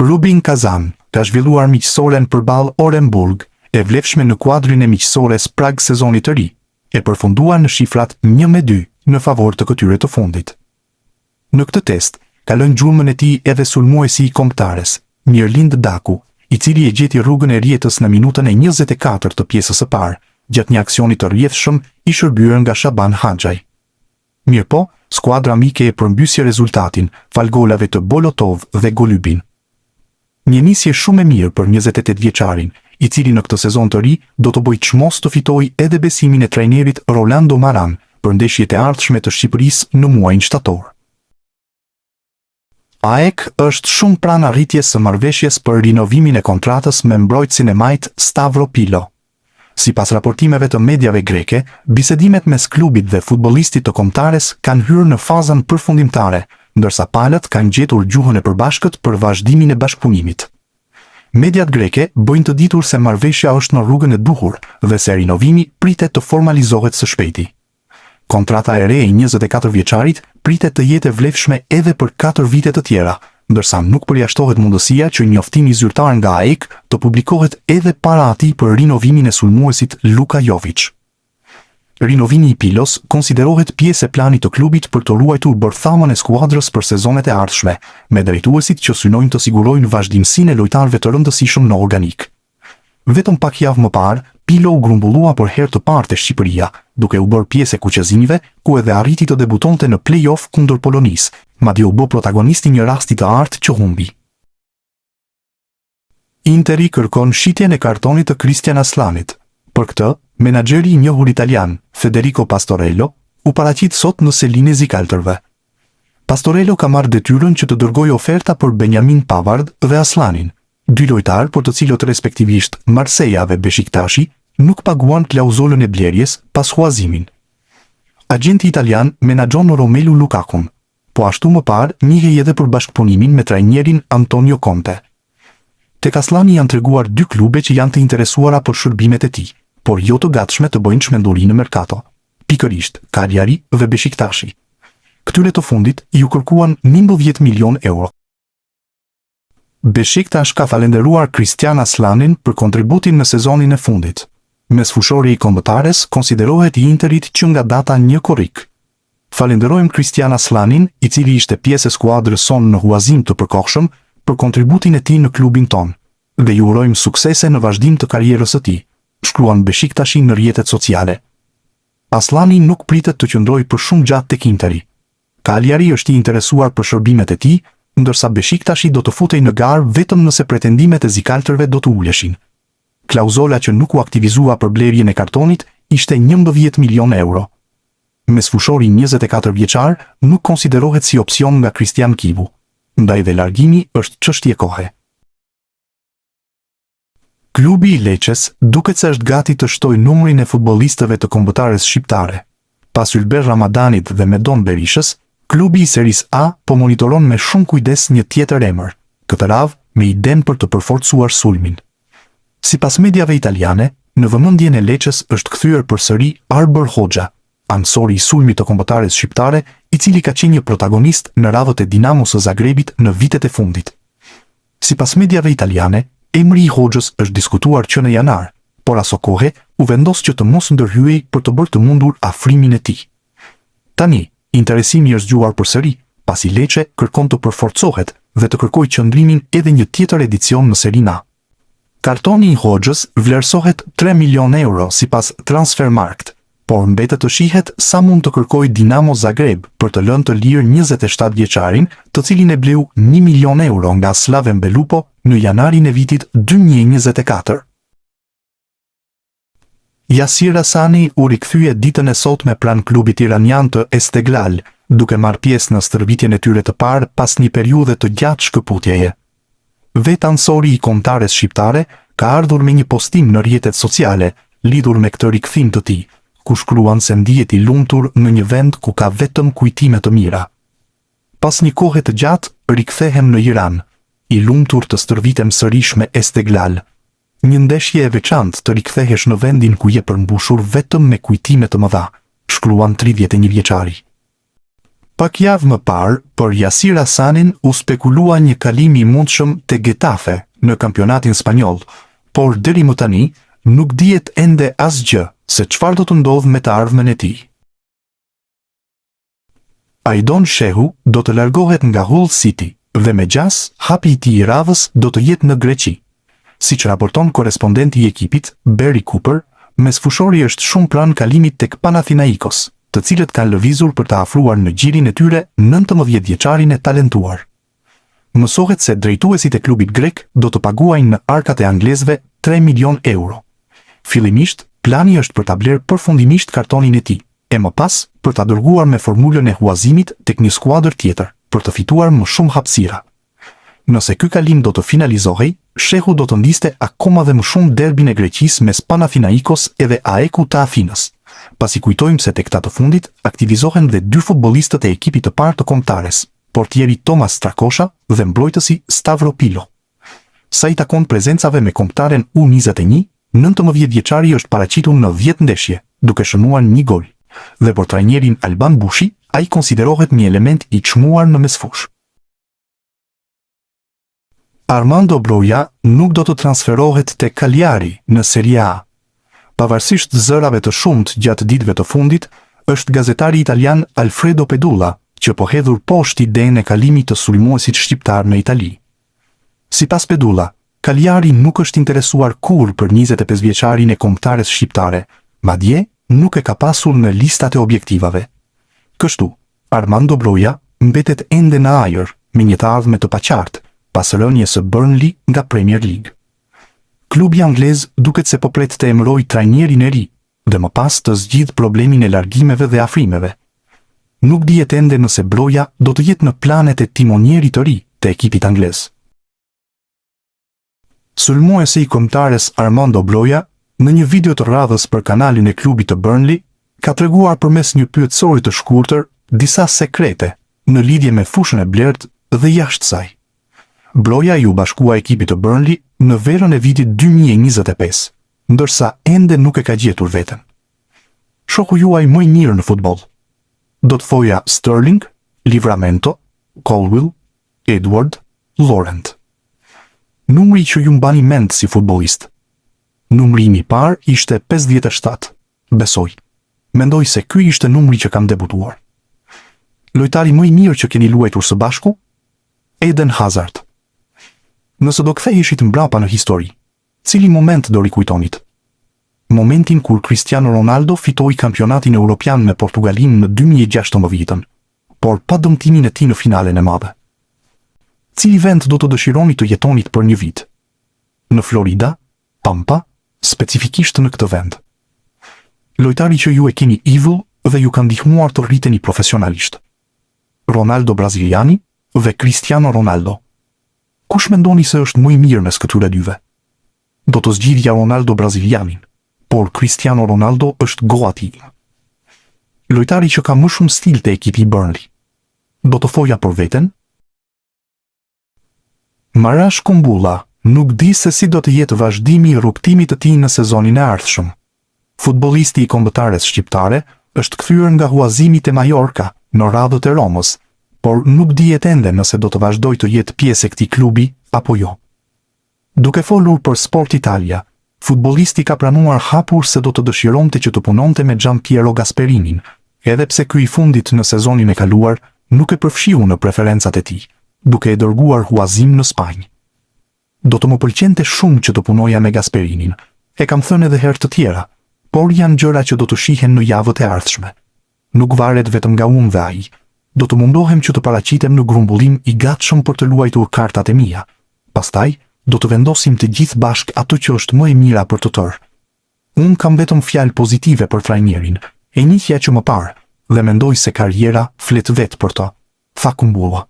Rubin Kazan ka zhvilluar miqësoren përballë Orenburg, e vlefshme në kuadrin e miqësores Prag sezonit të ri, e përfunduar në shifrat 1-2 në favor të këtyre të fundit. Në këtë test, kalon gjurmën e tij edhe sulmuesi i kombëtares, Mirlind Daku, i cili e gjeti rrugën e rjetës në minutën e 24 të pjesës së parë, gjatë një aksioni të rrjedhshëm i shërbyer nga Shaban Haxhaj. Mirpo, skuadra amike e përmbysje rezultatin, fal golave të Bolotov dhe Golubin. Një nisje shumë e mirë për 28 vjeçarin, i cili në këtë sezon të ri do të bëjë çmos të fitojë edhe besimin e trajnerit Rolando Maran për ndeshjet e ardhshme të Shqipërisë në muajin shtator. AEK është shumë pranë arritjes së marrëveshjes për rinovimin e kontratës me mbrojtësin e majt Stavro Pilo. Sipas raportimeve të mediave greke, bisedimet mes klubit dhe futbollistit të kombëtares kanë hyrë në fazën përfundimtare, ndërsa palët kanë gjetur gjuhën e përbashkët për vazhdimin e bashkëpunimit. Mediat greke bëjnë të ditur se marrëveshja është në rrugën e duhur dhe se rinovimi pritet të formalizohet së shpejti. Kontrata e re e 24 vjeçarit pritet të jetë e vlefshme edhe për 4 vite të tjera, ndërsa nuk përjashtohet mundësia që njoftimi zyrtar nga AEK të publikohet edhe para atij për rinovimin e sulmuesit Luka Jović. Rinovimi i Pilos konsiderohet pjesë e planit të klubit për të ruajtur bërthamën e skuadrës për sezonet e ardhshme, me drejtuesit që synojnë të sigurojnë vazhdimsinë e lojtarëve të rëndësishëm në organik. Vetëm pak javë më parë, Pilo u grumbullua për herë të parë te Shqipëria, duke u bërë pjesë e kuqezimeve, ku edhe arriti të debutonte në play-off kundër Polonisë, madje u bë protagonisti një rasti të artë që humbi. Interi kërkon shitjen e kartonit të Christian Aslanit. Për këtë, menaxheri i njohur italian, Federico Pastorello, u paraqit sot në selinë e zikalltërve. Pastorello ka marrë detyrën që të dërgojë oferta për Benjamin Pavard dhe Aslanin, dy lojtarë për të cilët respektivisht Marseilla dhe Beşiktashi nuk paguan klauzolën e blerjes pas huazimin. Agenti italian menaxhon Romelu Lukakun, po ashtu më parë njihej edhe për bashkëpunimin me trajnerin Antonio Conte. Tek Aslani janë treguar 2 klube që janë të interesuara për shërbimet e tij, por jo të gatshme të bëjnë çmenduri në merkato. Pikërisht, Cagliari dhe Beşiktashi. Këtyre të fundit ju kërkuan 11 milion euro. Beşiktash ka falenderuar Christian Aslanin për kontributin në sezonin e fundit. Mes fushori i kombëtares konsiderohet i Interit që nga data 1 korrik. Falenderojmë Christian Aslanin, i cili ishte pjesë e skuadrës sonë në huazim të përkohshëm, për kontributin e tij në klubin ton, dhe ju urojmë suksese në vazhdim të karrierës së tij, shkruan Beşiktashi në rrjetet sociale. Aslani nuk pritet të qëndrojë për shumë gjatë tek Interi. Cagliari është i interesuar për shërbimet e tij, ndërsa Beşiktashi do të futej në garë vetëm nëse pretendimet e zikalltërve do të uleshin. Klauzola që nuk u aktivizua për blerjen e kartonit ishte 11 milion euro. Mesfushori 24 vjeçar nuk konsiderohet si opsion nga Christian Kivu, ndaj dhe largimi është çështje kohe. Klubi i Lecces duket se është gati të shtojë numrin e futbollistëve të kombëtares shqiptare. Pas Ylber Ramadanit dhe Medon Berishës, klubi i Seris A po monitoron me shumë kujdes një tjetër emër, këtë radhë me idenë për të përforcuar sulmin. Sipas mediave italiane, në vëmendjen e Lecces është kthyer përsëri Arber Hoxha, ansori i sulmit të kombëtares shqiptare, i cili ka qenë një protagonist në radhët e Dinamo së Zagrebit në vitet e fundit. Sipas mediave italiane, emri i Hoxhës është diskutuar që në janar, por aso kohe u vendos që të mos ndërhyej për të bërë të mundur afrimin e tij. Tani, interesimi është zgjuar përsëri, pasi Lecce kërkon të përforcohet dhe të kërkojë qëndrimin edhe një tjetër edicion në Serie A. Kartoni i Hoxhës vlerësohet 3 milion euro sipas Transfermarkt, por mbetet të shihet sa mund të kërkojë Dinamo Zagreb për të lënë të lirë 27 vjeçarin, të cilin e bleu 1 milion euro nga Slaven Belupo në janarin e vitit 2024. Yasir Hasani u rikthye ditën e sotme pranë klubit iranian të Esteglal, duke marrë pjesë në stërvitjen e tyre të parë pas një periudhe të gjatë shkëputjeje. Vetë ansori i kombëtares shqiptare ka ardhur me një postim në rrjetet sociale lidhur me këtë rikthim të tij, ku shkruan se ndihet i lumtur në një vend ku ka vetëm kujtime të mira. Pas një kohe të gjatë, rikthehem në Iran, i lumtur të stërvitem sërish me Esteglal. Një ndeshje e veçantë të rikthehesh në vendin ku je përmbushur vetëm me kujtime të mëdha, shkruan 31 vjeçari. Pak javë më parë, për Yasir Hasanin u spekulua një kalim i mundshëm te Getafe në kampionatin spanjoll, por deri më tani nuk dihet ende asgjë se çfarë do të ndodhë me të ardhmen e tij. Aidon Shehu do të largohet nga Hull City dhe me gjas, hapi i tij i radhës do të jetë në Greqi. Siç raporton korespondenti i ekipit, Barry Cooper, mesfushori është shumë pranë kalimit tek Panathinaikos, të cilët kanë lëvizur për të afruar në gjirin e tyre 19-vjeçarin e talentuar. Mësohet se drejtuesit e klubit grek do të paguajnë në arkat e anglezëve 3 milion euro. Fillimisht, plani është për ta blerë përfundimisht kartonin e tij, e më pas për ta dërguar me formulën e huazimit tek një skuadër tjetër, për të fituar më shumë hapësira. Nëse ky kalim do të finalizohej, Shehu do të ndiste akoma dhe më shumë derbin e Greqisë mes Panathinaikos edhe AEK-u të Afinës, pasi kujtojmë se tek ta të fundit aktivizohen dhe 2 futbollistët e ekipit të parë të kombëtares, portieri Tomas Strakosha dhe mbrojtësi Stavro Pilo. Sa i takon prezencave me kombëtaren U21, 19-vjeçari është paraqitur në 10 ndeshje, duke shënuar 1 gol, dhe për trajnerin Alban Bushi, ai konsiderohet një element i çmuar në mesfush. Armando Broja nuk do të transferohet te Cagliari në Serie A. Pavarësisht zërave të shumtë gjatë ditëve të fundit, është gazetari italian Alfredo Pedulla që po hedhur poshtë idenë e kalimit të sulmuesit shqiptar në Itali. Sipas Pedulla, Cagliari nuk është interesuar kurrë për 25-vjeçarin e kombëtares shqiptare, madje nuk e ka pasur në listat e objektivave. Kështu, Armando Broja mbetet ende në ajër me një të ardhme të paqartë, pas rënies së Burnley nga Premier League. Klubi anglez duket se po pret të emërojë trajnerin e ri dhe më pas të zgjidh problemin e largimeve dhe afrimeve. Nuk dihet ende nëse Broja do të jetë në planet e timonierit të ri të ekipit anglez. Sulmuesi i kombëtares Armando Broja, në një video të radhës për kanalin e klubit të Burnley, ka treguar përmes një pyetësori të shkurtër disa sekrete në lidhje me fushën e blertë dhe jashtë saj. Broja ju bashkua ekipit të Burnley në verën e vitit 2025, ndërsa ende nuk e ka gjetur veten. Shoku juaj më i mirë në futboll. Do të thoja Sterling, Livramento, Colwill, Edward, Laurent. Numri që ju mbani mend si futbollist. Numri im i parë ishte 57, besoj. Mendoj se ky ishte numri që kam debutuar. Lojtari më i mirë që keni luajtur së bashku? Eden Hazard. Nëse do ktheheshit mbrapa në histori, cili moment do rikujtonit? Momentin kur Cristiano Ronaldo fitoi kampionatin evropian me Portugalin në 2016, por pa dëmtimin e tij në finalen e madhe. Cili vend do të dëshironi të jetonit për një vit? Në Florida, Pampa, specifikisht në këtë vend. Lojtari që ju e keni idhull dhe ju ka ndihmuar të rriteni profesionalisht. Ronaldo braziliani dhe Cristiano Ronaldo. Kush mendoni se është më i mirë mes këtyre dyve? Do të zgjidhja Ronaldo brazilianin, por Cristiano Ronaldo është goati im. Lojtari që ka më shumë stil te ekipi i Burnley. Do të thoja për veten? Marash Kumbulla nuk di se si do të jetë vazhdimi i rrugtimit të tij në sezonin e ardhshëm. Futbollisti i kombëtares shqiptare është kthyer nga huazimi te Mallorca në radhët e Romës, por nuk dihet ende nëse do të vazhdojë të jetë pjesë e këtij klubi apo jo. Duke folur për Sport Italia, futbollisti ka pranuar hapur se do të dëshironte që të punonte me Gianpiero Gasperinin, edhe pse ky i fundit në sezonin e kaluar nuk e përfshiu në preferencat e tij, duke e dërguar huazim në Spanjë. Do të më pëlqente shumë që të punoja me Gasperinin, e kam thënë edhe herë të tjera, por janë gjëra që do të shihen në javët e ardhshme. Nuk varet vetëm nga unë dhe ai. Do të mundohem që të paraqitem në grumbullim i gatshëm për të luajtur kartat e mia. Pastaj, do të vendosim të gjithë bashk ato që është më e mira për të tërë. Unë kam vetëm fjalë pozitive për trajnerin, e njihja që më parë, dhe mendoj se karriera flet vetë për to, tha Kumbulla.